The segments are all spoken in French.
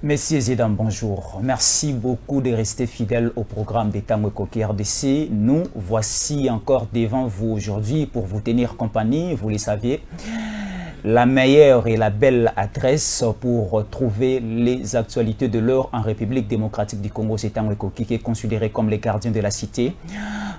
Messieurs et dames, bonjour. Merci beaucoup de rester fidèles au programme des Tango Koki RDC. Nous voici encore devant vous aujourd'hui pour vous tenir compagnie, vous le savez. La meilleure et la belle adresse pour trouver les actualités de l'heure en République démocratique du Congo, c'est Tango Koki qui est considéré comme les gardiens de la cité.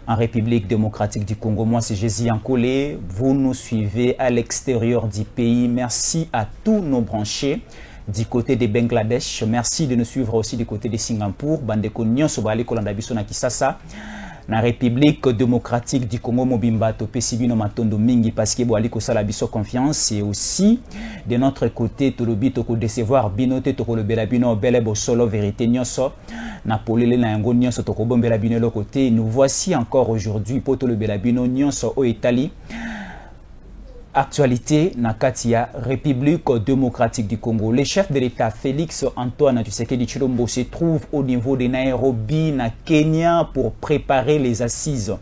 En République démocratique du Congo, moi c'est Jésus Ankolé. Vous nous suivez à l'extérieur du pays. Merci à tous nos branchés du côté de Bangladesh. Merci de nous suivre aussi du côté de Singapour. Bandeko nyonso bali kolanda biso na Kisasa. Na République démocratique du Congo mobimba to pesibino matondo mingi parce que boali ko sala biso confiance et aussi de notre côté tolobi to ko décevoir binote to ko le belabino belebo solo vérité nyonso na polele na yango nyonso to ko bombela bino le côté. Nous voici encore aujourd'hui pour to le belabino nyonso au Italie. Actualité Nakatia, République démocratique du Congo. Le chef de l'État Félix Antoine Tshisekedi Tshilombo se trouve au niveau de Nairobi, na Kenya, pour préparer les assises.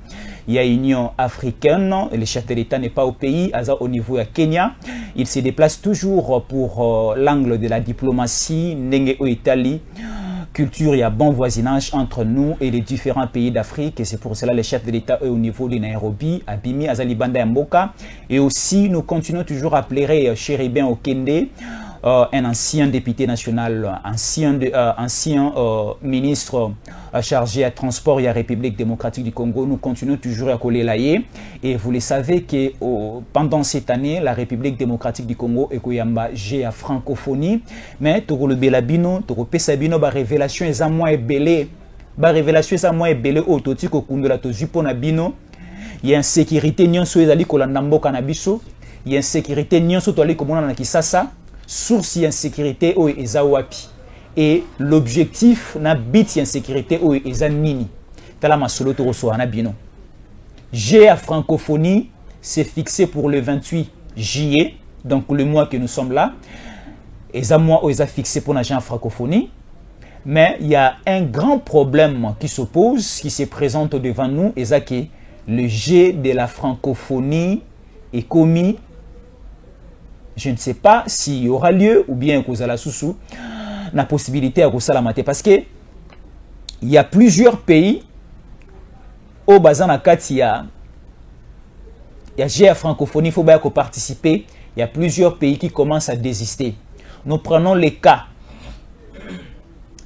Il y a Union africaine, le chef de l'État n'est pas au pays, au niveau de Kenya. Il se déplace toujours pour l'angle de la diplomatie, Nenge au Italie. Culture, il y a bon voisinage entre nous et les différents pays d'Afrique. Et c'est pour cela que le chef de l'État est au niveau de Nairobi, Abimi, Azalibanda et Mboka. Et aussi, nous continuons toujours à plairer Chéribin Okende, un ancien député national, ancien ministre chargé à transport et à République démocratique du Congo. Nous continuons toujours à coller l'aïe. Et vous le savez que pendant cette année, la République démocratique du Congo est koyamba j'ai à francophonie. Mais toko le belabino, toko pesabino, ba révélation est à moi belé. Ba révélation est à moi belé au toti ko kundula to jupona bino. Il y a insécurité nyonso ezali kolanda mboka na biso. Il y a insécurité nyonso to ali komona na Kisasa. Source d'insécurité ou ezawapi et l'objectif na bit insécurité ou ezanini tala masolo to reçoit na bino. J'ai à francophonie c'est fixé pour le 28 juillet, donc le mois que nous sommes là. Eza mois ou eza fixé pour nager en francophonie, mais il y a un grand problème qui s'oppose, qui se présente devant nous, eza que le jet de la francophonie est commis. Je ne sais pas s'il y aura lieu ou bien que la sous la possibilité à Rosalamate parce que il y a plusieurs pays au Bazanakat, il y a GA francophonie, il faut bien participer. Il y a plusieurs pays qui commencent à désister. Nous prenons les cas.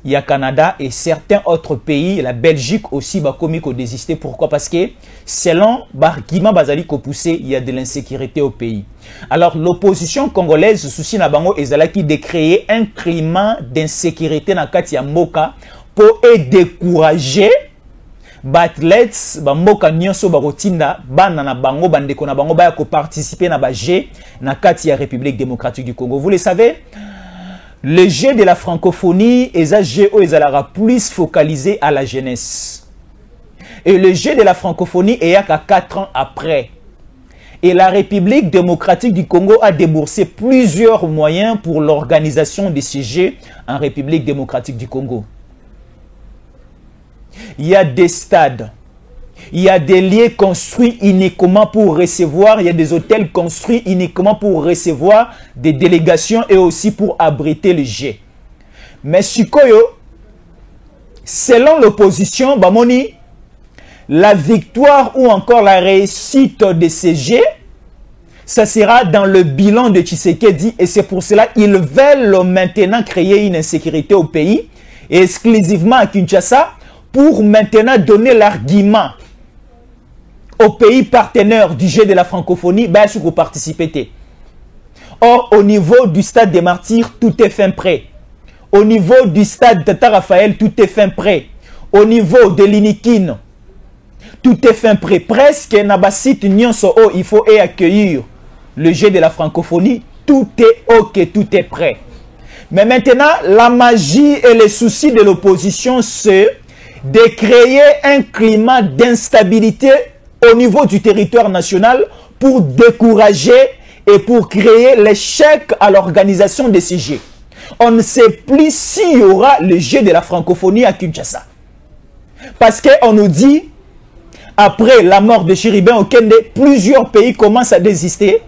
Il y a Canada et certains autres pays, la Belgique aussi, va commis qu'on désister. Pourquoi? Parce que selon Barkima Bazali poussé, il y a de l'insécurité au pays. Alors l'opposition congolaise, souci Nabango Ezalaki de créer un climat d'insécurité dans Katia Moka pour décourager Bathlets, Mboka Nyonso Barotinda, Banana Bango, Bandeko na Bango, Baya ko participer na Bagé, na Katia République démocratique du Congo. Vous le savez? Le jeu de la francophonie est plus focalisé à la jeunesse. Et le jeu de la francophonie est à 4 ans après. Et la République démocratique du Congo a déboursé plusieurs moyens pour l'organisation de ces jeux en République démocratique du Congo. Il y a des stades. Il y a des lieux construits uniquement pour recevoir, il y a des hôtels construits uniquement pour recevoir des délégations et aussi pour abriter les jets. Mais Sikoyo, selon l'opposition, Bamoni, la victoire ou encore la réussite de ces jets, ça sera dans le bilan de Tshisekedi et c'est pour cela qu'ils veulent maintenant créer une insécurité au pays, et exclusivement à Kinshasa, pour maintenant donner l'argument aux pays partenaires du jeu de la francophonie, ben, si vous participez. Or, au niveau du stade des Martyrs, tout est fin prêt. Au niveau du stade Tata Raphaël, tout est fin prêt. Au niveau de l'Inikine, tout est fin prêt. Presque, Nabasit Nyonso, il faut accueillir le jeu de la francophonie. Tout est OK, tout est prêt. Mais maintenant, la magie et les soucis de l'opposition, c'est de créer un climat d'instabilité au niveau du territoire national pour décourager et pour créer l'échec à l'organisation de ces jeux. On ne sait plus s'il y aura le jeu de la francophonie à Kinshasa. Parce qu'on nous dit, après la mort de Chéribin Okende, plusieurs pays commencent à désister.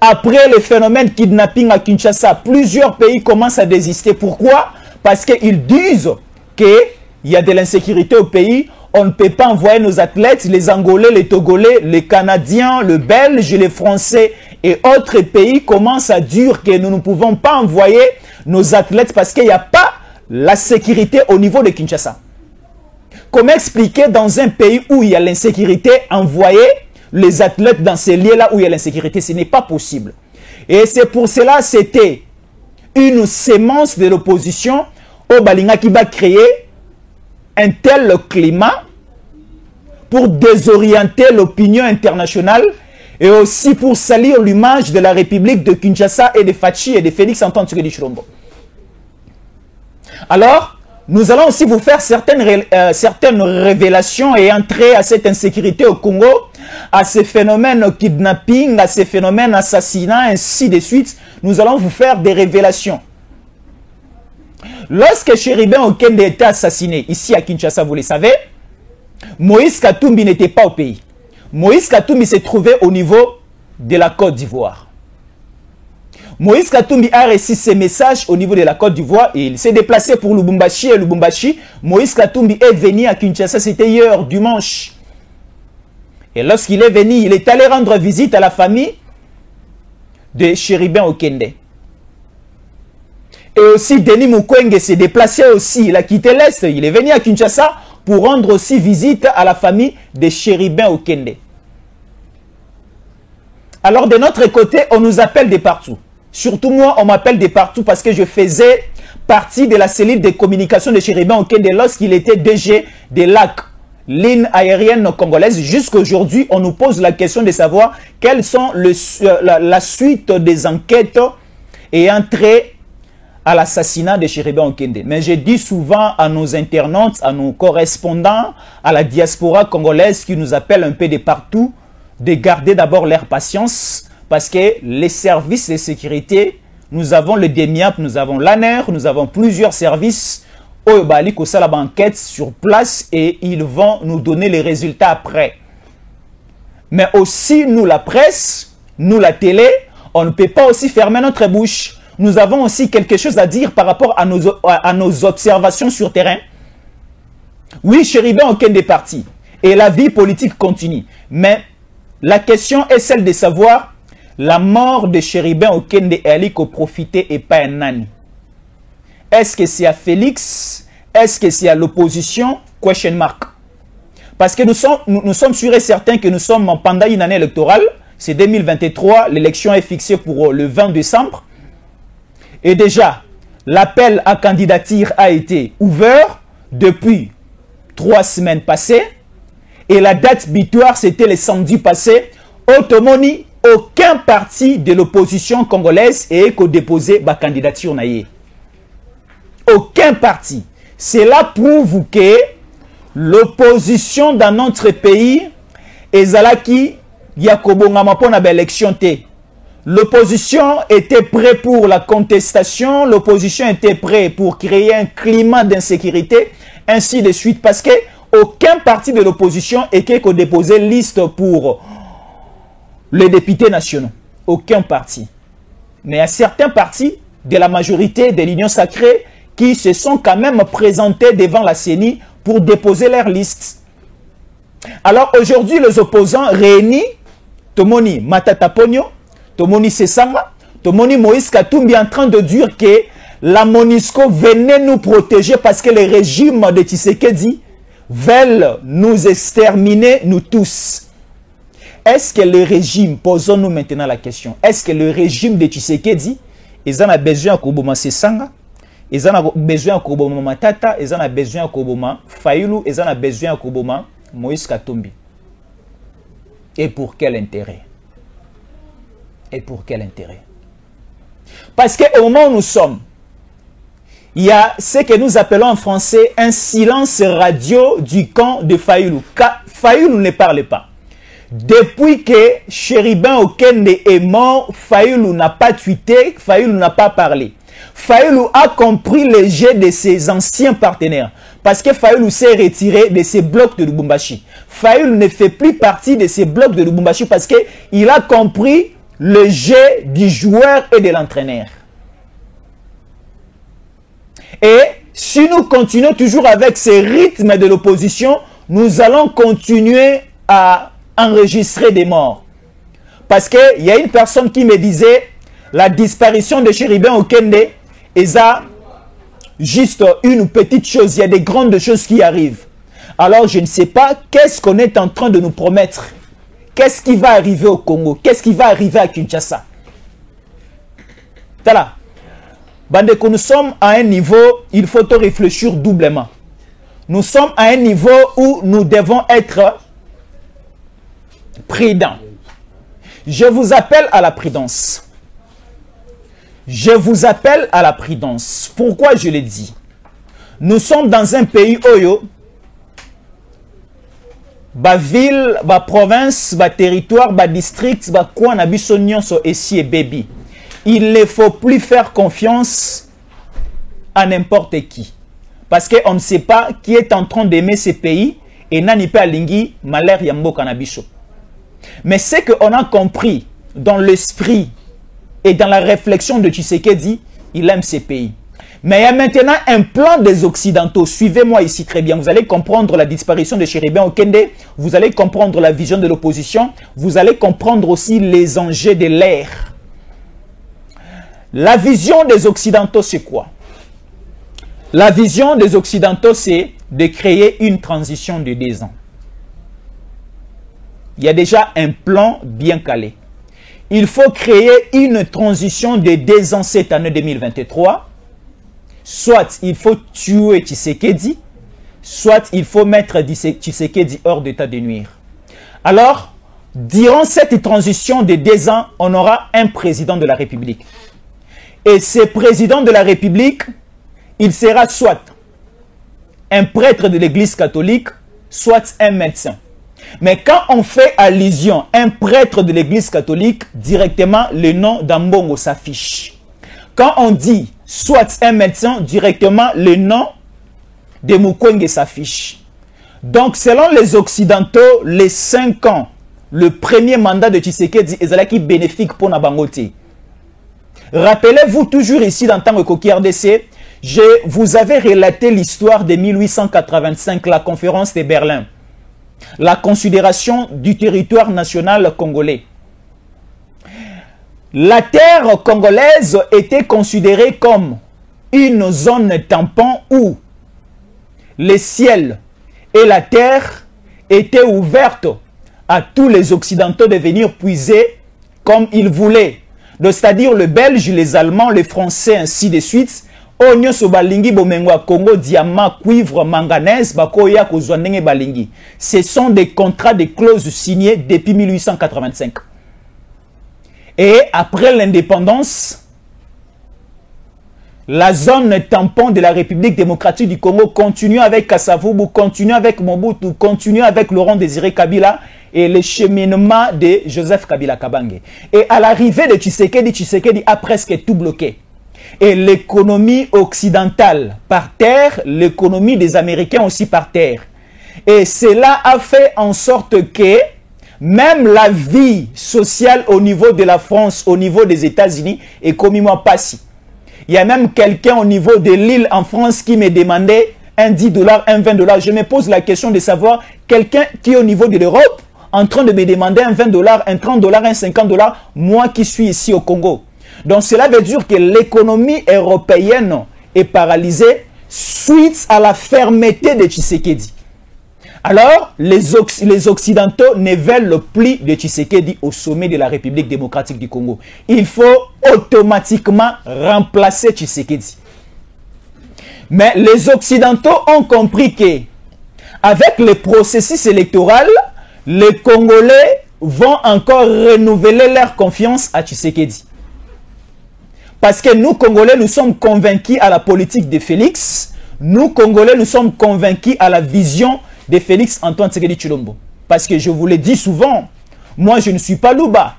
Après le phénomène kidnapping à Kinshasa, plusieurs pays commencent à désister. Pourquoi? Parce qu'ils disent qu'il y a de l'insécurité au pays. On ne peut pas envoyer nos athlètes, les Angolais, les Togolais, les Canadiens, les Belges, les Français et autres pays commencent à dire que nous ne pouvons pas envoyer nos athlètes parce qu'il n'y a pas la sécurité au niveau de Kinshasa. Comment expliquer dans un pays où il y a l'insécurité, envoyer les athlètes dans ces lieux-là où il y a l'insécurité? Ce n'est pas possible. Et c'est pour cela c'était une sémence de l'opposition au Balinga qui va créer un tel climat pour désorienter l'opinion internationale et aussi pour salir l'image de la République de Kinshasa et de Fachi et de Félix Antoine Tshisekedi Tshilombo. Alors, nous allons aussi vous faire certaines révélations et entrer à cette insécurité au Congo, à ces phénomènes kidnapping, à ces phénomènes assassinats, ainsi de suite. Nous allons vous faire des révélations. Lorsque Chéribin Okende était assassiné ici à Kinshasa, vous le savez, Moïse Katumbi n'était pas au pays. Moïse Katumbi s'est trouvé au niveau de la Côte d'Ivoire. Moïse Katumbi a reçu ses messages au niveau de la Côte d'Ivoire et il s'est déplacé pour Lubumbashi et Lubumbashi. Moïse Katumbi est venu à Kinshasa, c'était hier, dimanche. Et lorsqu'il est venu, il est allé rendre visite à la famille de Chéribin Okende. Et aussi, Denis Mukwege s'est déplacé aussi. Il a quitté l'Est. Il est venu à Kinshasa pour rendre aussi visite à la famille de Chéribin Okende. Alors, de notre côté, on nous appelle de partout. Surtout moi, on m'appelle de partout parce que je faisais partie de la cellule de communication de Chéribin Okende lorsqu'il était DG de LAC, ligne aérienne congolaise. Jusqu'à aujourd'hui, on nous pose la question de savoir quelles sont la suite des enquêtes ayant trait à l'assassinat de Chéribin Okende. Mais je dis souvent à nos internautes, à nos correspondants, à la diaspora congolaise qui nous appelle un peu de partout, de garder d'abord leur patience parce que les services de sécurité, nous avons le DEMIAP, nous avons l'ANER, nous avons plusieurs services au Bali qui la banquette sur place et ils vont nous donner les résultats après. Mais aussi nous la presse, nous la télé, on ne peut pas aussi fermer notre bouche. Nous avons aussi quelque chose à dire par rapport à nos observations sur terrain. Oui, Chéribin Okende est parti et la vie politique continue. Mais la question est celle de savoir la mort de Chéribin Okende et Ali qui profité et pas un nani. Est-ce que c'est à Félix? Est-ce que c'est à l'opposition? Question mark. Parce que nous sommes sûrs et certains que nous sommes pendant une année électorale. C'est 2023, l'élection est fixée pour le 20 décembre. Et déjà, l'appel à candidature a été ouvert depuis 3 semaines passées. Et la date butoir, c'était le samedi passé. Automoni, aucun parti de l'opposition congolaise est déposé ma candidature. Aucun parti. Cela prouve que l'opposition dans notre pays est zalaki yakobongama pona ba élection te. L'opposition était prête pour la contestation, l'opposition était prête pour créer un climat d'insécurité, ainsi de suite, parce que aucun parti de l'opposition était déposé liste pour les députés nationaux. Aucun parti. Mais il y a certains partis de la majorité de l'Union sacrée qui se sont quand même présentés devant la CENI pour déposer leur liste. Alors aujourd'hui, les opposants réunis, Tomoni Matata Pogno, Tomoni Sesanga, Tomoni Moïse Katumbi en train de dire que la MONUSCO venait nous protéger parce que les régimes de Tshisekedi veulent nous exterminer, nous tous. Est-ce que le régime, posons-nous maintenant la question, est-ce que le régime de Tshisekedi, ils en ont besoin de Koboma Sesanga, ils en ont besoin de Koboma Matata, ils en ont besoin de Koboma Fayulu, ils en ont besoin de Koboma Moïse Katumbi? Et pour quel intérêt? Et pour quel intérêt? Parce qu'au moment où nous sommes, il y a ce que nous appelons en français un silence radio du camp de Fayulu. Fayulu ne parle pas. Depuis que Chéribin Okende est mort, Fayulu n'a pas tweeté, Fayulu n'a pas parlé. Fayulu a compris le jeu de ses anciens partenaires. Parce que Fayulu s'est retiré de ses blocs de Lubumbashi. Fayulu ne fait plus partie de ces blocs de Lubumbashi parce qu'il a compris le jeu du joueur et de l'entraîneur. Et si nous continuons toujours avec ces rythmes de l'opposition, nous allons continuer à enregistrer des morts. Parce qu'il y a une personne qui me disait, la disparition de Chérubin Okende est juste une petite chose. Il y a des grandes choses qui arrivent. Alors je ne sais pas qu'est-ce qu'on est en train de nous promettre. Qu'est-ce qui va arriver au Congo? Qu'est-ce qui va arriver à Kinshasa? Voilà. Bandeko, nous sommes à un niveau, il faut réfléchir doublement. Nous sommes à un niveau où nous devons être prudents. Je vous appelle à la prudence. Je vous appelle à la prudence. Pourquoi je le dis? Nous sommes dans un pays oyo, ba ville, ba province, ba territoire, ba district, ba quoi na biso nyonso esi et baby. Il ne faut plus faire confiance à n'importe qui. Parce qu'on ne sait pas qui est en train d'aimer ce pays et nani pe alingi malheur yambo kanabiso. Mais ce qu'on a compris dans l'esprit et dans la réflexion de Tshisekedi, il aime ce pays. Mais il y a maintenant un plan des Occidentaux. Suivez-moi ici très bien. Vous allez comprendre la disparition de Chérubin Okende. Vous allez comprendre la vision de l'opposition. Vous allez comprendre aussi les enjeux de l'ère. La vision des Occidentaux, c'est quoi? La vision des Occidentaux, c'est de créer une transition de 2 ans. Il y a déjà un plan bien calé. Il faut créer une transition de 2 ans cette année 2023. Soit il faut tuer Tshisekedi, soit il faut mettre Tshisekedi hors d'état de nuire. Alors, durant cette transition de 2 ans, on aura un président de la République. Et ce président de la République, il sera soit un prêtre de l'Église catholique, soit un médecin. Mais quand on fait allusion à un prêtre de l'Église catholique, directement le nom d'Ambongo s'affiche. Quand on dit soit un médecin, directement le nom de Mukwege s'affiche. Donc selon les Occidentaux, les 5 ans, le premier mandat de Tshisekedi est bénéfique pour Nabangote. Rappelez-vous toujours ici dans tant que Koki RDC, je vous avais relaté l'histoire de 1885, la conférence de Berlin. La considération du territoire national congolais. La terre congolaise était considérée comme une zone tampon où le ciel et la terre étaient ouvertes à tous les Occidentaux de venir puiser comme ils voulaient. C'est-à-dire les Belges, les Allemands, les Français, ainsi de suite. Congo, diamant, cuivre, manganèse, bakoya, balingi. Ce sont des contrats, des clauses signées depuis 1885. Et après l'indépendance, la zone tampon de la République démocratique du Congo continue avec Kasavubu, continue avec Mobutu, continue avec Laurent Désiré Kabila et le cheminement de Joseph Kabila Kabange. Et à l'arrivée de Tshisekedi a presque tout bloqué. Et l'économie occidentale par terre, l'économie des Américains aussi par terre. Et cela a fait en sorte que même la vie sociale au niveau de la France, au niveau des États-Unis, est comme moi passé. Il y a même quelqu'un au niveau de l'île en France qui me demandait un 10 $, un 20 $. Je me pose la question de savoir, quelqu'un qui est au niveau de l'Europe, en train de me demander un 20 $, un 30 $, un 50 $, moi qui suis ici au Congo. Donc cela veut dire que l'économie européenne est paralysée suite à la fermeté de Tshisekedi. Alors, les Occidentaux ne veulent plus de Tshisekedi au sommet de la République démocratique du Congo. Il faut automatiquement remplacer Tshisekedi. Mais les Occidentaux ont compris que, avec le processus électoral, les Congolais vont encore renouveler leur confiance à Tshisekedi. Parce que nous, Congolais, nous sommes convaincus à la politique de Félix. Nous, Congolais, nous sommes convaincus à la vision de Félix Antoine Tshisekedi Tshilombo. Parce que je vous le dis souvent, moi, je ne suis pas Louba.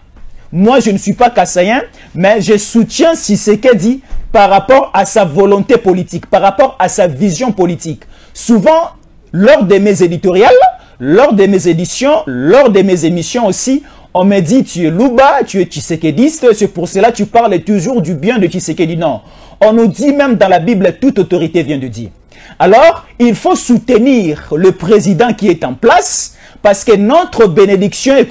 Moi, je ne suis pas Kassayen, mais je soutiens Tshisekedi par rapport à sa volonté politique, par rapport à sa vision politique. Souvent, lors de mes éditoriales, lors de mes éditions, lors de mes émissions aussi, On me dit, tu es Luba, tu es Tshisekediste, c'est pour cela que tu parles toujours du bien de Tshisekedi. Non. On nous dit même dans la Bible, toute autorité vient de Dieu. Alors, il faut soutenir le président qui est en place, parce que notre bénédiction est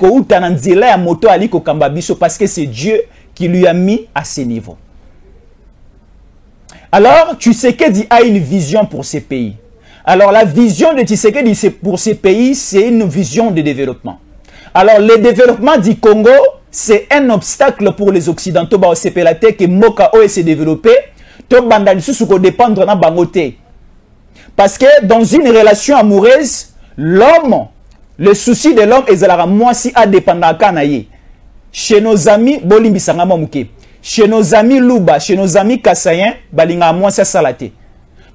parce que c'est Dieu qui lui a mis à ce niveau. Alors, Tshisekedi a une vision pour ces pays. Alors, la vision de Tshisekedi pour ces pays, c'est une vision de développement. Alors, le développement du Congo, c'est un obstacle pour les Occidentaux. Que Moka s'est développé, dépendre na bangote. Parce que dans une relation amoureuse, l'homme, le souci de l'homme est la moi si a dépendant kanaye. Chez nos amis, bolimbi sangama muke. Chez nos amis Luba, chez nos amis Kassayen, balinga moi ça salate.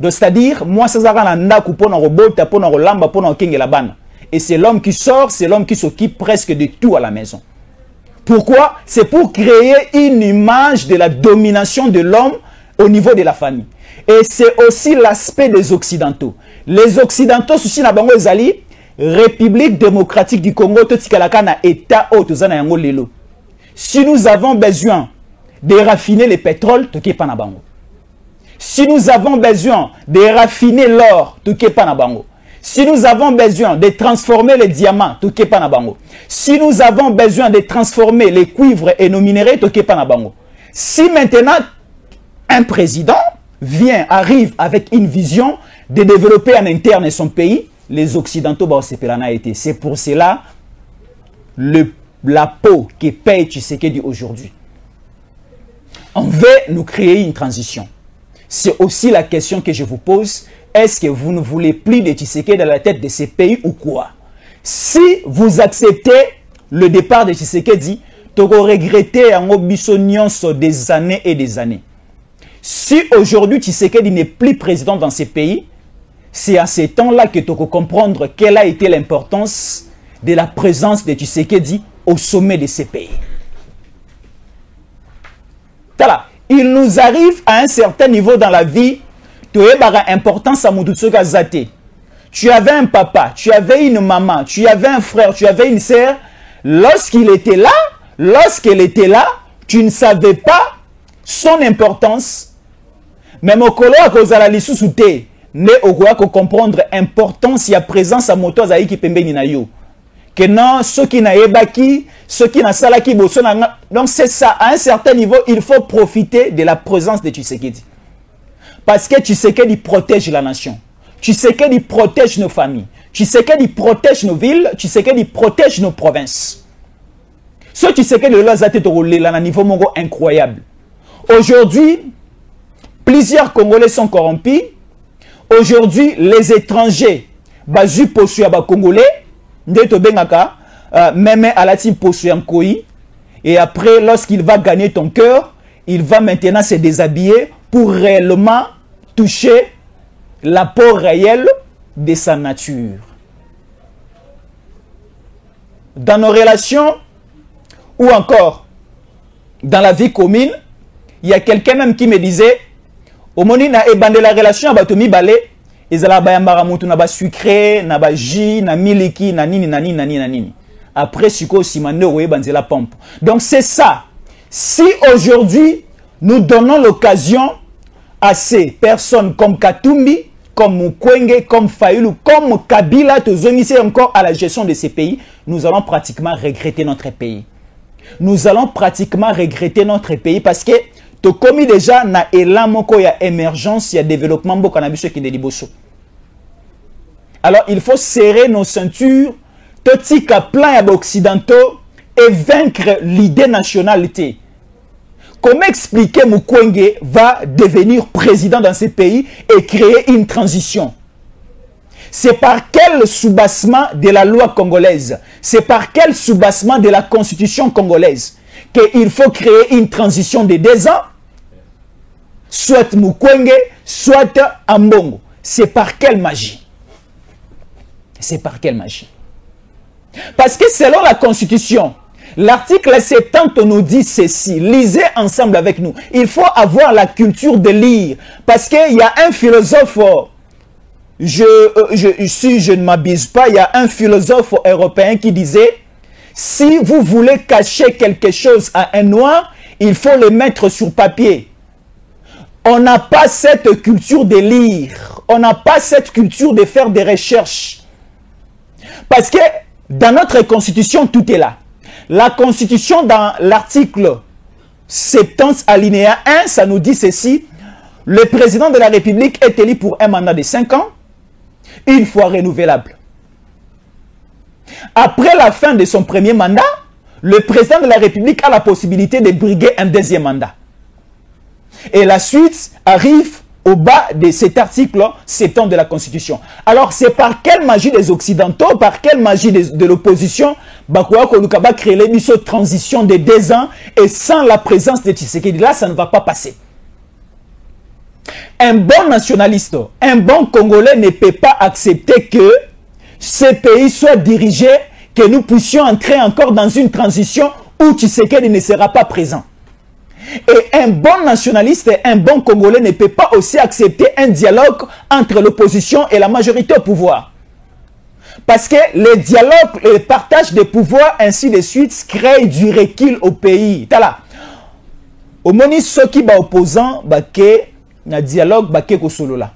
Donc c'est-à-dire moi ça zara na kupona robota pona rolamba pona kengela bana. Et c'est l'homme qui sort, c'est l'homme qui s'occupe presque de tout à la maison. Pourquoi? C'est pour créer une image de la domination de l'homme au niveau de la famille. Et c'est aussi l'aspect des Occidentaux. Les Occidentaux, souci na bango ezali, République démocratique du Congo, totikalaka na État otozana yango lelo. Si nous avons besoin de raffiner le pétrole, toke pa na bango. Si nous avons besoin de raffiner l'or, toke pa na bango. Si nous avons besoin de transformer les diamants, toke pa na bango. Si nous avons besoin de transformer les cuivres et nos minéraux, toke pa na bango. Si maintenant un président arrive avec une vision de développer en interne son pays, les Occidentaux a été. C'est pour cela la peau qui paye Tshisekedi aujourd'hui. On veut nous créer une transition. C'est aussi la question que je vous pose. Est-ce que vous ne voulez plus de Tshisekedi dans la tête de ces pays ou quoi? Si vous acceptez le départ de Tshisekedi, vous regrettez en obissonion sur des années et des années. Si aujourd'hui Tshisekedi n'est plus président dans ces pays, c'est à ce temps-là que tu peux comprendre quelle a été l'importance de la présence de Tshisekedi au sommet de ces pays. Voilà. Il nous arrive à un certain niveau dans la vie, tu as importance à Moutoutsouka Zate. Tu avais un papa, tu avais une maman, tu avais un frère, tu avais une sœur. Lorsqu'il était là, lorsqu'elle était là, tu ne savais pas son importance. Même au colo à cause de la lissousouté, ne ogoa ko comprendre importance ya présence à moto za ki pembeni na yo. Que non, ceux qui n'a ebaki, ceux qui n'a salaki boso na. Donc c'est ça, à un certain niveau, il faut profiter de la présence de Tshisekedi. Parce que Tshisekedi protège la nation. Tshisekedi protège nos familles. Tshisekedi protège nos villes. Tshisekedi protège nos provinces. Ce Tshisekedi là, ça a un niveau incroyable. Aujourd'hui, plusieurs Congolais sont corrompus. Aujourd'hui, les étrangers, bazu posu ya ba Congolais, ndeto bengaka, même à la team posu en koi. Et après, lorsqu'il va gagner ton cœur, il va maintenant se déshabiller pour réellement toucher la peau réelle de sa nature. Dans nos relations, ou encore dans la vie commune, il y a quelqu'un même qui me disait, au moment où de la relation avec Tomi Balé, ils allaient bayambara mutu na ba sucré, na ba jus, na miliki, na nini, na nini, na nini, na nini. Après, suko simane oye banzela pompe. Donc c'est ça. Si aujourd'hui nous donnons l'occasion à ces personnes comme Katumbi, comme Mukwege, comme Fayulu, comme Kabila, de encore à la gestion de ces pays, nous allons pratiquement regretter notre pays. Nous allons pratiquement regretter notre pays parce que tu commis déjà na élan moko ya émergence, ya développement mbo cannabis qui de liboso. Alors il faut serrer nos ceintures, totika plan ya occidentaux et vaincre l'idée nationalité. Comment expliquer Mukwege va devenir président dans ces pays et créer une transition? C'est par quel soubassement de la loi congolaise? C'est par quel soubassement de la constitution congolaise qu'il faut créer une transition de 2 ans? Soit Mukwege, soit Ambongo. C'est par quelle magie? C'est par quelle magie? Parce que selon la constitution, l'article 70 nous dit ceci. Lisez ensemble avec nous. Il faut avoir la culture de lire. Parce qu'il y a un philosophe, si je ne m'abuse pas, il y a un philosophe européen qui disait, Si vous voulez cacher quelque chose à un noir, il faut le mettre sur papier. On n'a pas cette culture de lire. On n'a pas cette culture de faire des recherches. Parce que dans notre constitution, tout est là. La constitution, dans l'article 70 alinéa 1, ça nous dit ceci. Le président de la République est élu pour un mandat de 5 ans, une fois renouvelable. Après la fin de son premier mandat, le président de la République a la possibilité de briguer un deuxième mandat. Et la suite arrive au bas de cet article 70 de la Constitution. Alors, c'est par quelle magie des Occidentaux, par quelle magie de l'opposition, Bakouya créer l'émission de transition de 2 ans et sans la présence de Tshisekedi, là, ça ne va pas passer. Un bon nationaliste, un bon Congolais ne peut pas accepter que ce pays soit dirigé, que nous puissions entrer encore dans une transition où Tshisekedi ne sera pas présent. Et un bon nationaliste et un bon Congolais ne peut pas aussi accepter un dialogue entre l'opposition et la majorité au pouvoir. Parce que le dialogue, le partage des pouvoirs, ainsi de suite, crée du recul au pays. Tala. Au moni soki ba opposant ba ke na dialogue ba ke ko solo la.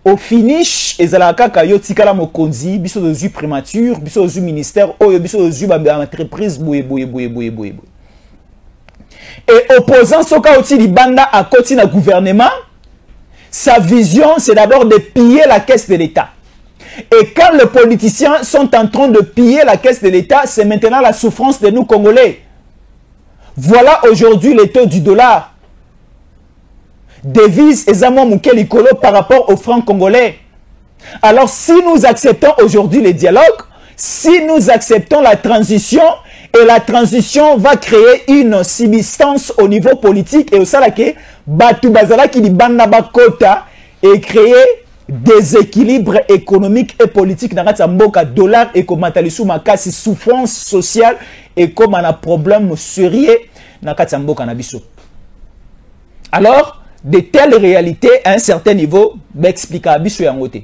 Au finish ezalaka ka yo tikala mokonzi biso dozu primature, biso dozu ministère, oyo biso dozu ba entreprise boye. Et opposant soka oti libanda à côté na gouvernement, sa vision c'est d'abord de piller la caisse de l'État. Et quand les politiciens sont en train de piller la caisse de l'État, c'est maintenant la souffrance de nous Congolais. Voilà aujourd'hui les taux du dollar. Devise et zamo moukelikolo par rapport au franc congolais. Alors si nous acceptons aujourd'hui le dialogue, si nous acceptons la transition, et la transition va créer une substance au niveau politique et au salake, Batu Bazala qui dit Banda Bakota et créer des équilibres économiques et politiques dans la mboka dollar et comme matalisu makasi souffrance sociale et comme on a problème sérieux dans la mboka nabiso. Alors, de telles réalités à un certain niveau, m'explique à biso yangote.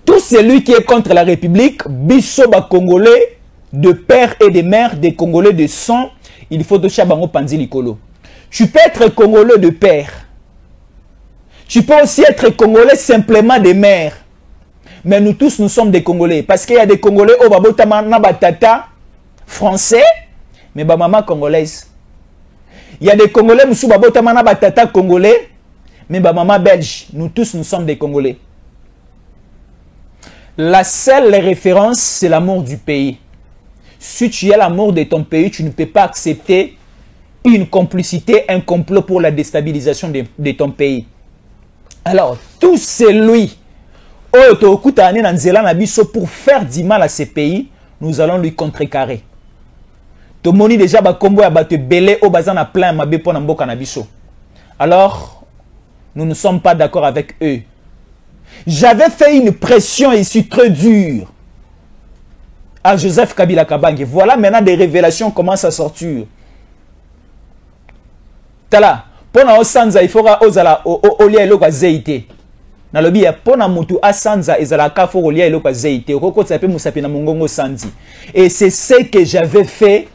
Tout celui qui est contre la République, biso ba Congolais, de père et de mère, des Congolais de sang, il faut de chabango panzi likolo. Tu peux être Congolais de père. Tu peux aussi être Congolais simplement de mère. Mais nous tous, nous sommes des Congolais. Parce qu'il y a des Congolais au babotama na batata français, mais ba maman congolaise. Il y a des Congolais moussou babotama na batata congolais, mais ba maman belge. Nous tous, nous sommes des Congolais. La seule référence, c'est l'amour du pays. Si tu as l'amour de ton pays, tu ne peux pas accepter une complicité, un complot pour la déstabilisation de ton pays. Alors, tout celui pour faire du mal à ces pays, nous allons lui contrecarrer. Tomoni déjà ba kombo ya bato belé au bazan na plein mabe pona mboka na biso. Alors, nous ne sommes pas d'accord avec eux. J'avais fait une pression ici très dure à Joseph Kabila Kabange. Voilà maintenant des révélations commencent à sortir. Tala, pona osanza il faudra ozala olia eloko zeite. Na lobi ya pona mutu asanza ezala ka fo olia eloko zeite. Okoko tsape musapi na mongongo sanzi. Et c'est ce que j'avais fait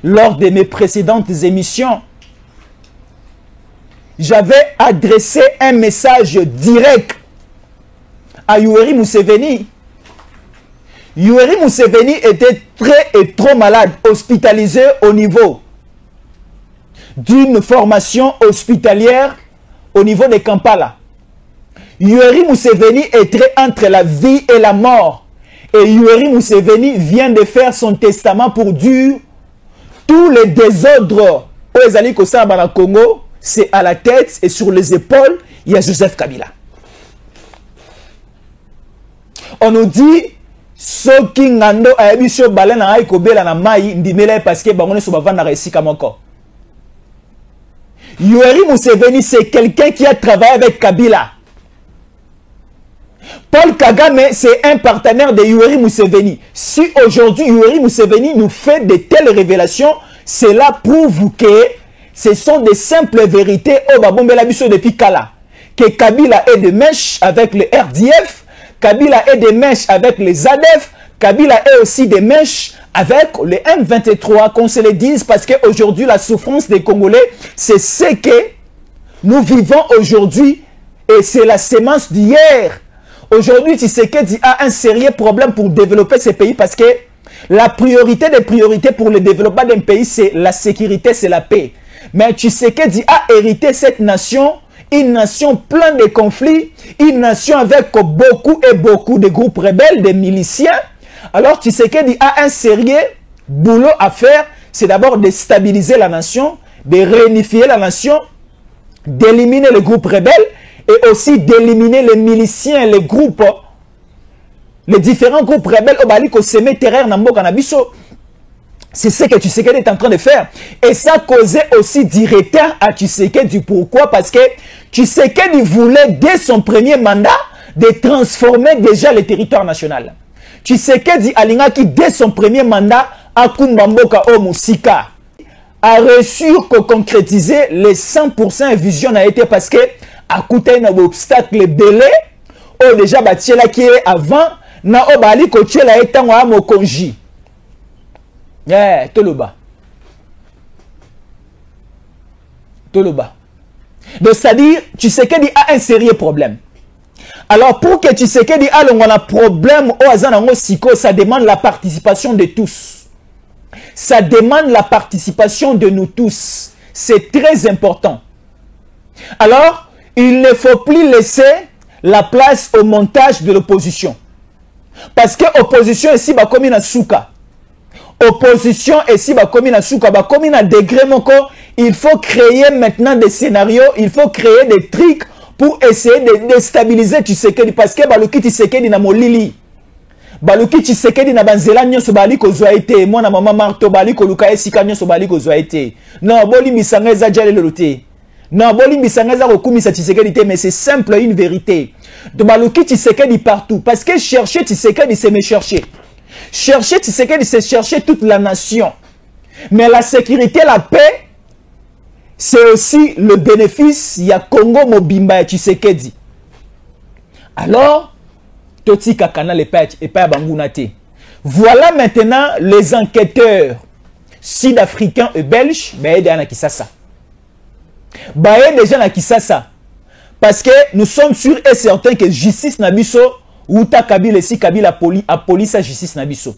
lors de mes précédentes émissions. J'avais adressé un message direct à Yoweri Museveni. Yoweri Museveni était très et trop malade, hospitalisé au niveau d'une formation hospitalière au niveau de Kampala. Yoweri Museveni est très entre la vie et la mort. Et Yoweri Museveni vient de faire son testament pour dire tous les désordres au Ezali Kosaba na Congo, c'est à la tête et sur les épaules, il y a Joseph Kabila. On nous dit soki ngando ayebiso balena ay kobela na mai ndimela parce que bangone so bavanda resika moko. Yoweri Museveni c'est quelqu'un qui a travaillé avec Kabila. Paul Kagame c'est un partenaire de Yoweri Museveni. Si aujourd'hui Yoweri Museveni nous fait de telles révélations, cela prouve que ce sont des simples vérités au babombela biso depuis Kala. Que Kabila est de mèche avec le RDF, Kabila est de mèche avec les ADF, Kabila est aussi des mèches avec les M23, qu'on se le dise, parce qu'aujourd'hui, la souffrance des Congolais, c'est ce que nous vivons aujourd'hui et c'est la sémence d'hier. Aujourd'hui, Tshisekedi a un sérieux problème pour développer ce pays parce que la priorité des priorités pour le développement d'un pays, c'est la sécurité, c'est la paix. Mais Tshisekedi a hérité cette nation, une nation pleine de conflits, une nation avec beaucoup et beaucoup de groupes rebelles, de miliciens. Alors Tshisekedi a un sérieux boulot à faire, c'est d'abord de stabiliser la nation, de réunifier la nation, d'éliminer les groupes rebelles et aussi d'éliminer les miliciens, les groupes, les différents groupes rebelles au Bali qui s'aimaient terreur dans le Canabiso. C'est ce que Tshisekedi est en train de faire. Et ça causait aussi du retard à Tshisekedi. Pourquoi? Parce que Tshisekedi voulait, dès son premier mandat, de transformer déjà le territoire national. Tshisekedi alingaki, dès son premier mandat, à Kumbamboka au Moussika, a reçu que concrétiser les 100% vision a été parce que à côté d'un obstacle belé, ou déjà batiela qui est avant, na obali koche la etango a mokonji. Toloba. Toloba. Donc, c'est-à-dire, Tshisekedi a un sérieux problème. Alors, pour que Tshisekedi ait un problème au Azanango Siko, ça demande la participation de tous. Ça demande la participation de nous tous. C'est très important. Alors, il ne faut plus laisser la place au montage de l'opposition. Parce que l'opposition ici, bah, comme une souka. Opposition ici, bah, comme une souka, bah, comme une degré moko, il faut créer maintenant des scénarios, il faut créer des trucs pour essayer de déstabiliser Tshisekedi. Parce que Baluki Tshisekedi na molili. Baluki Tshisekedi na banzela nyonso bali kozwa ete. Moi na mama Marto bali koluka esika nyonso bali kozwa ete. Non, boli misanga eza jale lelote. Non, boli misanga eza kokumisa Tshisekedi te, mais c'est simple, une vérité. De Baluki Tshisekedi partout. Parce que chercher Tshisekedi, c'est me chercher. Chercher Tshisekedi, c'est chercher toute la nation. Mais la sécurité, la paix, c'est aussi le bénéfice. Il y a Congo Mobimba et Tshisekedi. Alors, Toti Kakana le Père et Père Bangounate. Voilà maintenant les enquêteurs sud-africains et belges. Baye déjà na Kisasa. Baye déjà na Kisasa. Parce que nous sommes sûrs et certains que justice Nabiso, ou ta Kabila si Kabila a police à justice Nabiso.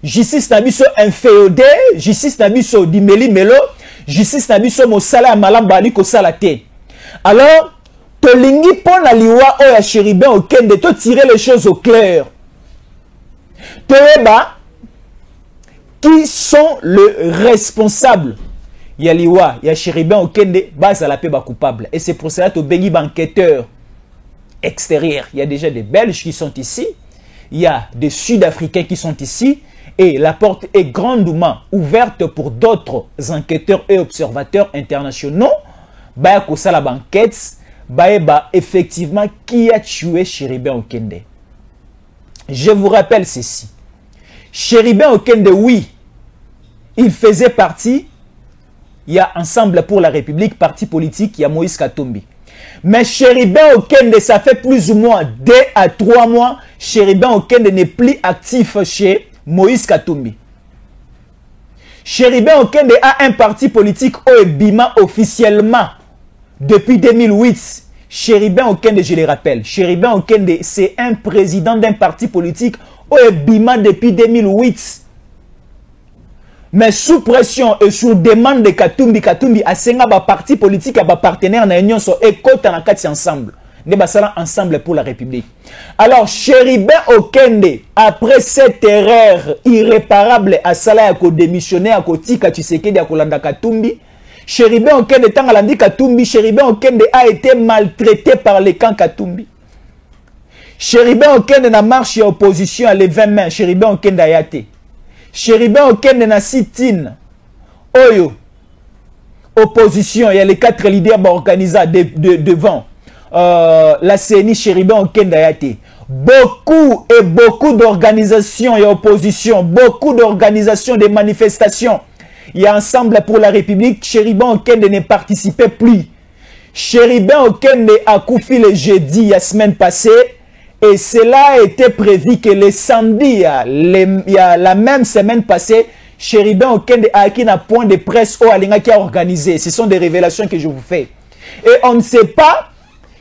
Justice Nabiso inféodé, justice Nabiso dimeli melo, justice Nabiso mosala malambali ko salate. Alors, tolingi pon na liwa o ya Chéribin Okende, to tirer les choses au clair. Toeba, qui sont les responsables? Il y a liwa, il y a Chéribin Okende, base à la paix coupable. Et c'est pour cela que bengi banqueteur extérieur. Il y a déjà des Belges qui sont ici, il y a des Sud-Africains qui sont ici, et la porte est grandement ouverte pour d'autres enquêteurs et observateurs internationaux. Bah, que ça la banquette, bah, effectivement, qui a tué Chéribin Okende? Je vous rappelle ceci. Chéribin Okende, oui, il faisait partie, il y a Ensemble pour la République, parti politique, il y a Moïse Katumbi. Mais Chéribin Okende, ça fait plus ou moins 2 à 3 mois, Chéribin Okende n'est plus actif chez Moïse Katumbi. Chéribin Okende a un parti politique au Bima officiellement depuis 2008. Chéribin Okende, je le rappelle, Chéribin Okende, c'est un président d'un parti politique au Bima depuis 2008. Mais sous pression et sous demande de Katumbi, Katumbi a senga ba parti politique à ba partenaire na union so ekota na kati ensemble. Ne basala ensemble pour la République. Alors Chéribin Okende, après cette erreur irréparable à sala ya ko démissionner à kotika Tshisekedi à kolanda Katumbi, Chéribin Okende tanga landi Katumbi, Chéribin Okende a été maltraité par les camps Katumbi. Chéribin Okende na marche ya opposition à les 20 mains, Chéribin Okende ayate. Chéribin Okende na sit-in Oyo opposition, il y a les 4 leaders organisés devant la CENI. Chéribin Okende ayate. Beaucoup et beaucoup d'organisations et opposition, beaucoup d'organisations, de manifestations. Il y a Ensemble pour la République. Chéribin Okende ne participait plus. Chéribin Okende a couffé le jeudi la semaine passée Et cela a été prévu que le samedi, il y a la même semaine passée, Chérubin Okende a acquis un point de presse au Alinga qui a organisé. Ce sont des révélations que je vous fais. Et on ne sait pas,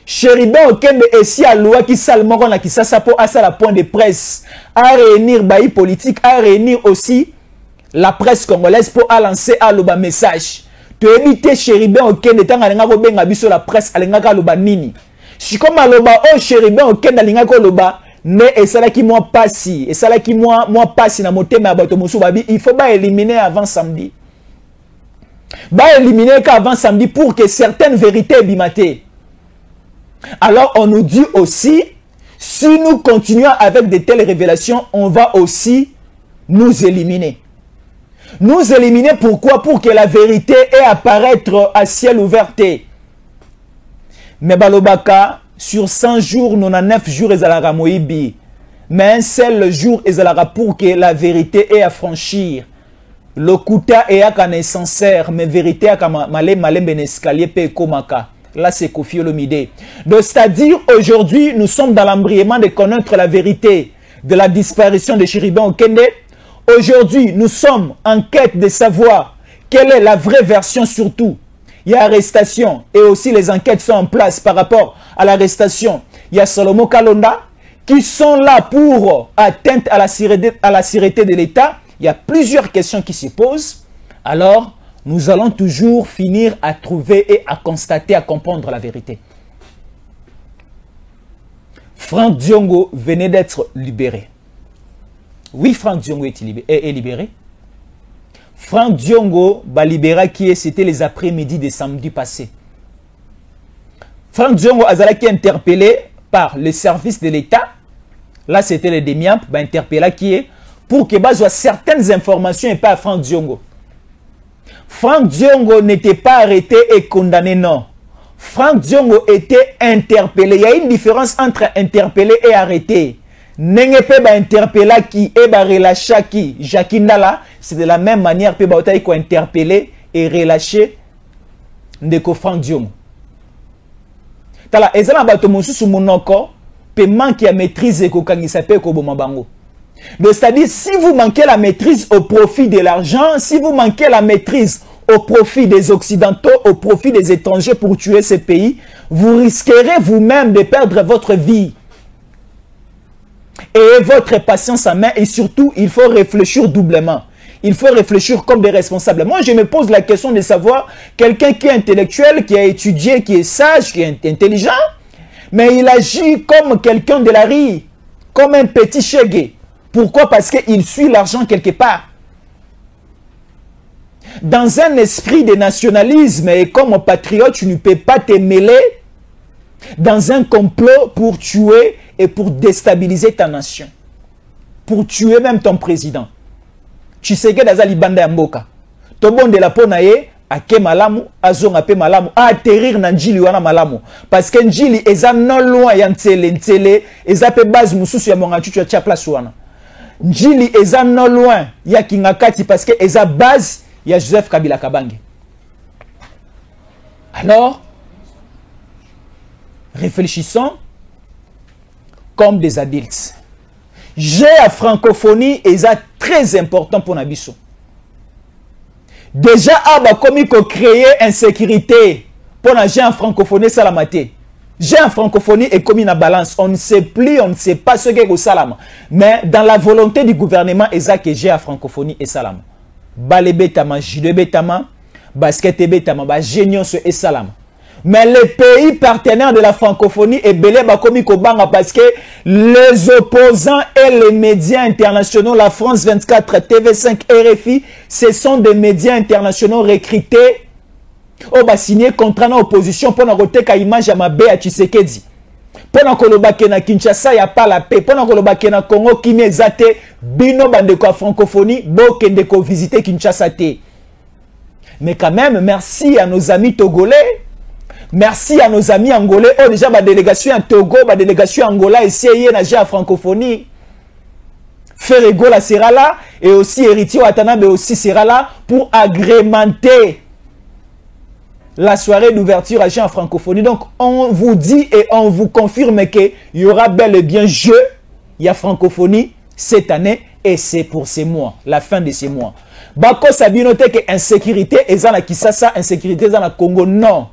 Chérubin Okende est si à loi qui salmoron qui s'assapo à ça la point de presse, à réunir bailli politique, à réunir aussi la presse congolaise pour lancer à l'oba message. Tu évites Chérubin Okende tant Alinga Robenga biso la presse Alinga Kaloba Nini. Si comme aloba oh Chérubin Okende Alinga Koloba ne et ça là qui moi passi et ça là qui moi passi na motema ya bato musu babi il faut pas éliminer avant samedi. Ba éliminer qu'avant samedi pour que certaines vérités bimaté. Alors on nous dit aussi si nous continuons avec de telles révélations, on va aussi nous éliminer. Nous éliminer pourquoi? Pour que la vérité ait apparaître à ciel ouvert. Mais balobaka sur 100 jours, 99 jours, ezalaka moibi. Mais un seul jour, ezalaka pour que la vérité ait à franchir. Le kuta est à sincère, mais vérité à malem ben escalier pe komaka. Là, c'est Kofi Olomide. Donc, c'est-à-dire, aujourd'hui, nous sommes dans l'embriement de connaître la vérité de la disparition de Chérubin Okende. Aujourd'hui, nous sommes en quête de savoir quelle est la vraie version surtout. Il y a arrestation et aussi les enquêtes sont en place par rapport à l'arrestation. Il y a Salomo Kalonda qui sont là pour atteinte à la sûreté de l'État. Il y a plusieurs questions qui se posent. Alors, nous allons toujours finir à trouver et à constater, à comprendre la vérité. Franck Diongo venait d'être libéré. Oui, Franck Diongo est libéré. Franck Diongo, libéra qui c'était les après-midi de samedi passé. Franck Diongo Azala qui est interpellé par le service de l'État. Là, c'était le DEMIAP, interpellé qui est pour que soit certaines informations et pas à Franck Diongo. Franck Diongo n'était pas arrêté et condamné, non. Franck Diongo était interpellé. Il y a une différence entre interpellé et arrêté. Nengepe ba interpella qui et ba relâcha qui Jackie Ndala, c'est de la même manière que ba otaï ko interpeller et relâcher ndeko Franck Diongo. Tala ezala bato mosusu monoko pe manque ya maîtrise ko kangisa pe ko boma bango. Donc c'est-à-dire si vous manquez la maîtrise au profit de l'argent, si vous manquez la maîtrise au profit des Occidentaux, au profit des étrangers pour tuer ces pays, vous risquerez vous-même de perdre votre vie. Et votre patience en main et surtout, il faut réfléchir doublement. Il faut réfléchir comme des responsables. Moi, je me pose la question de savoir quelqu'un qui est intellectuel, qui a étudié, qui est sage, qui est intelligent, mais il agit comme quelqu'un de la rue, comme un petit chégué. Pourquoi? Parce qu'il suit l'argent quelque part. Dans un esprit de nationalisme et comme patriote, tu ne peux pas te mêler dans un complot pour tuer et pour déstabiliser ta nation. Pour tuer même ton président. Tu sais que dans Banda Mboka, tout le monde de la ponaye, a ke malamu, a zonga pe malamu, a atterrir na njili wana malamu. Parce que njili eza non loin ya ntele, eza pe base mususu ya monga chuchu ya tia place wana. Njili eza non loin ya Kingakati parce que eza base ya Joseph Kabila Kabange. Alors, réfléchissons comme des adultes. J'ai la francophonie et ça très important pour Nabiso. Déjà, comme il faut créer insécurité pour la j'ai en francophonie salamate. J'ai en francophonie et comme une balance. On ne sait plus, on ne sait pas ce qu'est le salam. Mais dans la volonté du gouvernement, c'est que j'ai la francophonie et salam. Balé betama, judo betama, basket betama, génion et salam. Mais les pays partenaires de la francophonie est belé bakomi kobanga parce que les opposants et les médias internationaux, la France 24, TV5, RFI, ce sont des médias internationaux recrutés. On va signer contrat en opposition pour n'aroter qu'à image à ma bé à Tshisekedi. Pour n'akoloba na Kinshasa, il n'y a pas la paix. Pour n'akoloba na Congo, qui n'est zate, bino bandeko à francophonie, bo kendeko visiter Kinshasa te. Mais quand même, merci à nos amis togolais. Merci à nos amis angolais. Oh, déjà, ma délégation à Togo, ma délégation Angola, essayé à francophonie. Ferregola sera là. Et aussi Héritier Watanabe aussi sera là pour agrémenter la soirée d'ouverture à G en francophonie. Donc, on vous dit et on vous confirme qu'il y aura bel et bien jeu, il y a francophonie cette année et c'est pour ces mois, la fin de ces mois. Bako Sabino te que insécurité est dans la Kinshasa, insécurité dans la Congo. Non.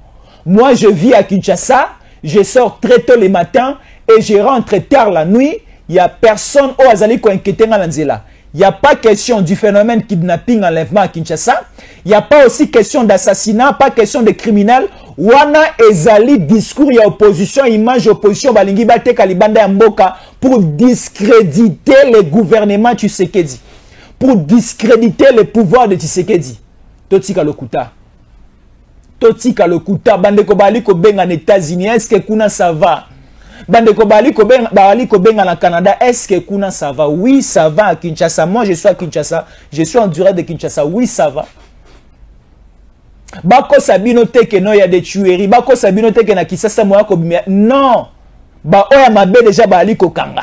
Moi, je vis à Kinshasa, je sors très tôt le matin et je rentre tard la nuit. Il n'y a personne au Azali qui inquiète dans l'Anzela. Il n'y a pas question du phénomène kidnapping, enlèvement à Kinshasa. Il n'y a pas aussi question d'assassinat, pas question de criminels. Wana ezali discours ya opposition, image opposition balingi bate kalibanda ya mboka pour discréditer le gouvernement Tshisekedi. Pour discréditer le pouvoir de Tshisekedi. Totika lokuta. Totika lokuta. Bandeko bali ko benga en États-Unis. Est-ce que kuna ça va? Bandeko bali ko benga na Canada. Est-ce que kuna ça va? Oui, ça va à Kinshasa. Moi, je suis à Kinshasa. Je suis en direct de Kinshasa. Oui, ça va. Bako Sabino teke no, il y a des tueries. Bako Sabino teke na Kinshasa moya ko bimia. Non. Ba oya mabe déjà bali ko kanga.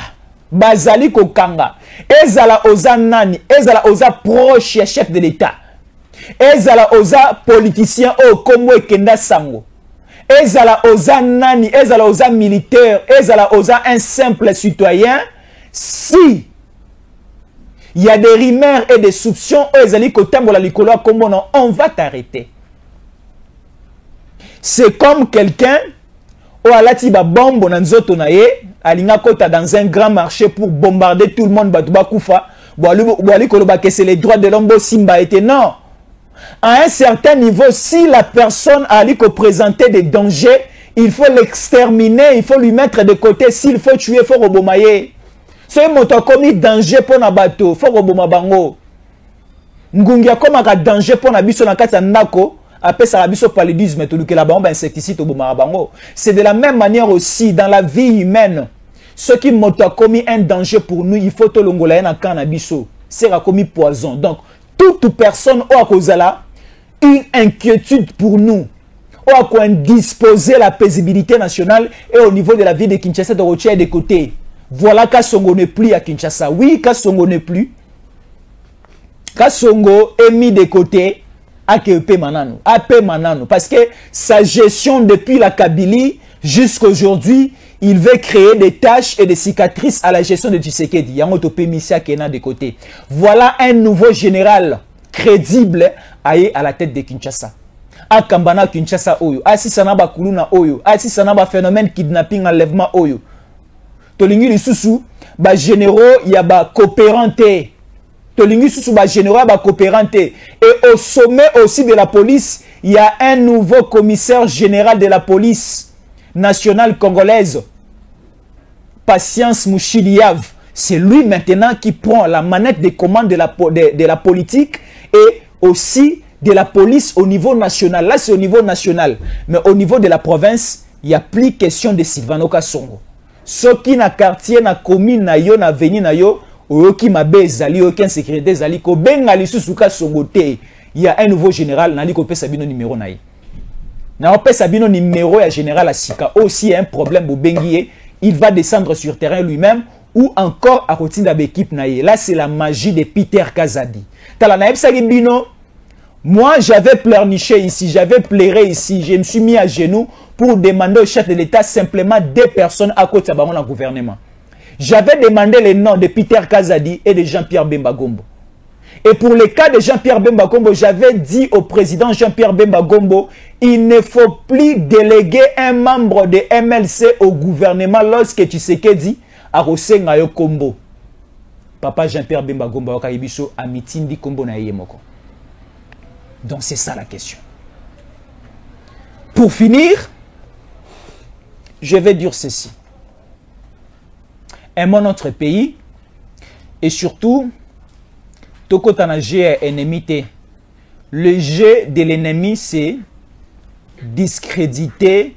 Bazali ko kanga. Ezala oza nani. Ezala oza proche ya chef de l'État. Ezala oza politicien o komo ekenda sango. Ezala oza nani. Ezala oza militaire. Ezala oza un simple citoyen. Si il y a des rumeurs et des soupçons, ezali ko tambola likolo komo non, on va t'arrêter. C'est comme quelqu'un ou alati ba bombo na nzoto na ye, alinga kota dans un grand marché pour bombarder tout le monde, batuba kufa, boali koloba que c'est les droits de l'homme simba été. Non. À un certain niveau, si la personne a ali ko présenter des dangers, il faut l'exterminer, il faut lui mettre de côté. S'il faut tuer, il faut robomaye. C'est moto commis danger pour na bateau, faut roboma bango. Ngungia comme un danger pour na biso na kati ndako. Après ça, paludisme, c'est de la même manière aussi dans la vie humaine. Ceux qui m'ont commis un danger pour nous, il faut que l'ongolaïen na cannabiso. C'est commis poison. Donc, toute personne a une inquiétude pour nous. On a indisposer la paisibilité nationale et au niveau de la vie de Kinshasa de retirer des côtés. Voilà Kassongo n'est plus à Kinshasa. Oui, Kassongo n'est plus. Kassongo est mis de côté. AKP Manano, AP Manano, parce que sa gestion depuis la Kabylie jusqu'aujourd'hui, il veut créer des tâches et des cicatrices à la gestion de Tshisekedi. Yangoto Pemisia Kena de côté. Voilà un nouveau général crédible à la tête de Kinshasa. Akambana Kinshasa Oyo, Asisanaba Kuluna Oyo, Asisanaba phénomène kidnapping, enlèvement Oyo. Tolingi Lisusu, ba généraux, y a ba coopéranté. Tolingi Susu ba général ba coopérante. Et au sommet aussi de la police, il y a un nouveau commissaire général de la police nationale congolaise, Patience Mouchiliav. C'est lui maintenant qui prend la manette des commandes de la politique et aussi de la police au niveau national. Là, c'est au niveau national. Mais au niveau de la province, il n'y a plus question de Sylvano Kasongo. Ceux qui na quartier, na commune, na yo, na veni, na yo, oyoki mabe zali aucun sécurité zali ko benga lisusuka songote. Il y a un nouveau général nali ko pesa bino numéro naï. Na pesa bino numéro ya général Asika aussi un problème bo bengié, il va descendre sur terrain lui-même ou encore à côté de l'équipe naï. Là c'est la magie de Peter Kazadi. Tala na epsa bino. Moi j'avais pleurniché ici, j'avais pleuré ici, je me suis mis à genoux pour demander au chef de l'État simplement 2 personnes à côté de le gouvernement. J'avais demandé les noms de Peter Kazadi et de Jean-Pierre Bemba Gombo. Et pour le cas de Jean-Pierre Bemba Gombo, j'avais dit au président Jean-Pierre Bemba Gombo, il ne faut plus déléguer un membre de MLC au gouvernement lorsque Tshisekedi a reçu Ngayo Kombo. Papa Jean-Pierre Bemba Gombo a Kaibiso a mitindi Kombo na yemoko. Donc c'est ça la question. Pour finir, je vais dire ceci. Aimons notre pays et surtout, Tokotana G ennemité. Le jeu de l'ennemi, c'est discréditer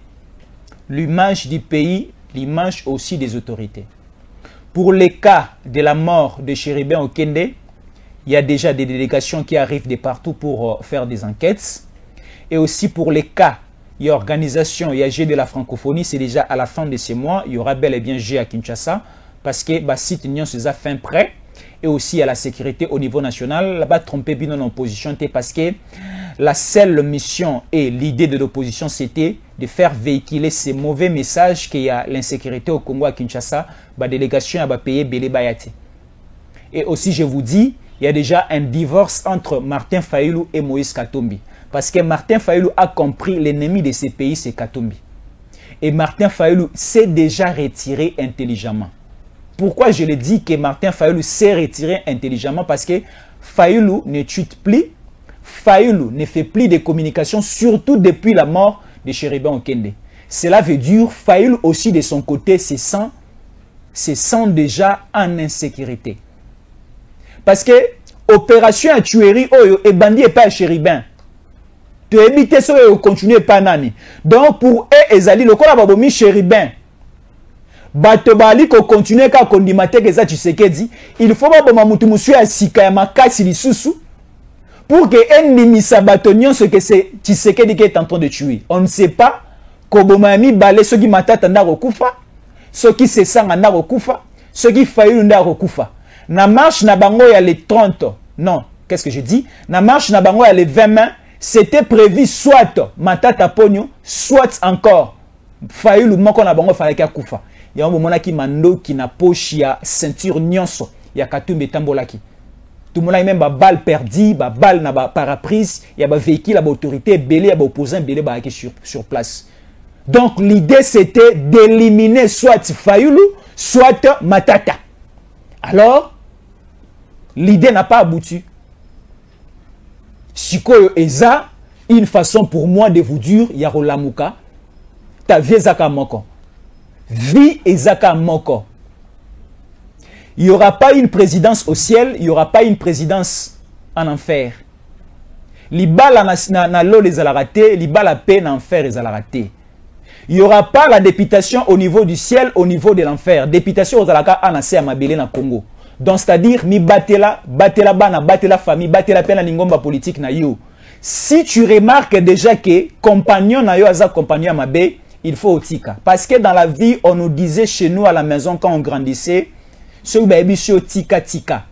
l'image du pays, l'image aussi des autorités. Pour le cas de la mort de Chéribin Okende, il y a déjà des délégations qui arrivent de partout pour faire des enquêtes. Et aussi pour les cas, il y a organisation, il y a G de la francophonie, c'est déjà à la fin de ce mois, il y aura bel et bien G à Kinshasa. Parce que site Union se a fin prêt et aussi à la sécurité au niveau national. Là-bas, tromper bien en opposition, parce que la seule mission et l'idée de l'opposition, c'était de faire véhiculer ces mauvais messages qu'il y a l'insécurité au Congo, à Kinshasa, la délégation va payer Bélé Bayati. Et aussi, je vous dis, il y a déjà un divorce entre Martin Fayulu et Moïse Katumbi. Parce que Martin Fayulu a compris l'ennemi de ces pays, c'est Katumbi. Et Martin Fayulu s'est déjà retiré intelligemment. Pourquoi je le dis que Martin Fayulu s'est retiré intelligemment? Parce que Fayulu ne tue plus, Fayulu ne fait plus de communication, surtout depuis la mort de Chéribin Okende. Cela veut dire Fayulu aussi de son côté se sent déjà en insécurité. Parce que opération à tuerie et bandit et pas Chéribin. Tu évites ça et continuer pas nani. Donc pour eux ezali le kola babomi Chéribin. Bato bali ko continuer ka kondimate que ça tu sais que dit, il faut ba boma mutu musu ya sika ya makasi lisusu pour que ennemi sabatonnion ce que c'est tu sais que dit qui est en train de tuer. On ne sait pas ko boma mi balé ce qui matata ndako kufa, ce qui se sanga ndako kufa, ce qui failli ndako kufa. Na marche na bango ya les 30. Non, qu'est-ce que je dis? Na marche na bango ya les 20 mains, c'était prévu soit matata pogno, soit encore Fayulu moko na bango fallait qu'il kufa. Il y a un moment qui mando qui n'a poche ya ceinture nyonso ya Katumbi tambolaki. Tout le monde a même ba balle perdue, ba balle na ba paraprise, il y a ba véhicule, la autorité belé, ba opposant belé ba sur place. Donc l'idée c'était d'éliminer soit Fayulu, soit Matata. Alors l'idée n'a pas abouti. Sikoyo eza une façon pour moi de vous dire Yarolamuka ta vie ezaka moko. Vie ezaka moko. Il n'y aura pas une présidence au ciel, il n'y aura pas une présidence en enfer. Libala na l'eau les alaraté, libala paix en enfer les alaraté. Il n'y aura pas la députation au niveau du ciel, au niveau de l'enfer. Députation aux alaka anase à Mabélé na Congo. Donc c'est-à-dire mi batela bana, batela famille, batela peine lingomba politique na yo. Si tu remarques déjà que compagnon na yo aza compagnon mabé, il faut otika. Parce que dans la vie, on nous disait chez nous à la maison quand on grandissait, ce baby sur tika tika.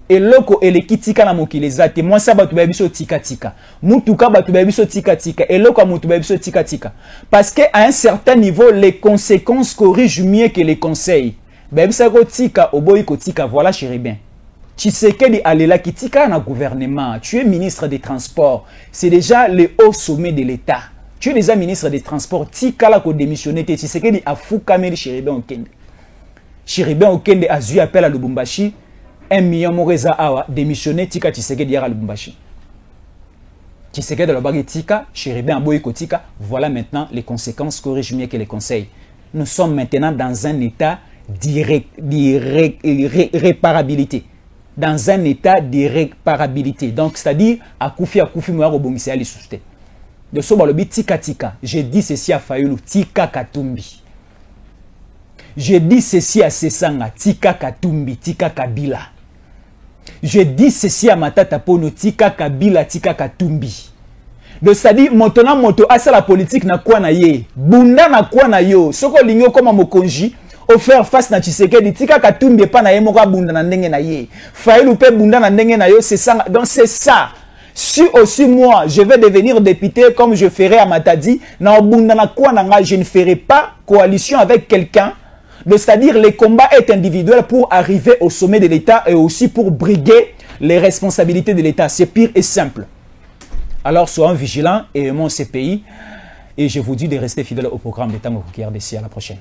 Et loko eleki tika na mokilezate, moi ça batu baby sur tika tika. Mutuka batu baby sur tika tika. Et loko mutu baby sur tika tika. Parce que à un certain niveau, les conséquences corrigent mieux que les conseils. Baby ça ko tika oboyi ko tika, voilà Chéribin. Tshisekedi alela ki tika na gouvernement. Tu es ministre des Transports. C'est déjà le haut sommet de l'État. Tu es déjà ministre des Transports. Tika la ko démissionné. Tshisekedi a foukameli Chéribin Okende. Chéribin Okende a eu appel à Lubumbashi. 1 million Moreza Awa démissionné. Tika Tshisekedi à Lubumbashi. Tshisekedi a bagé Tika. Chéribin a boyko Tika. Voilà maintenant les conséquences corrigent mieux que les conseils. Nous sommes maintenant dans un état d'irréparabilité. Dans un état d'irréparabilité. Donc, c'est-à-dire, à Koufi, moi, rebondissez à l'issouté. De ce balobi, tika tika. Je dis ceci à Fayulu, tika Katumbi. Je dis ceci à Sesanga, tika Katumbi, tika Kabila. Je dis ceci à Matata Pono, tika Kabila, tika Katumbi. Donc, c'est-à-dire, maintenant, moto, asa la politique na kwa na ye. Bunda na kwa na yo. Soko lingo comme mokonji. Offert face na Tshisekedi tika Katumbi pa na ye moko bunda na ndenge na ye. Fayulu pe bunda na ndenge na yo, c'est ça. Donc c'est ça. Si aussi moi je vais devenir député comme je ferai à Matadi, na bunda na kwa na je ne ferai pas coalition avec quelqu'un. C'est-à-dire le combat est individuel pour arriver au sommet de l'État et aussi pour briguer les responsabilités de l'État. C'est pire et simple. Alors soyons vigilants et aimons ces pays. Et je vous dis de rester fidèles au programme d'État Moukouki RDC. À la prochaine.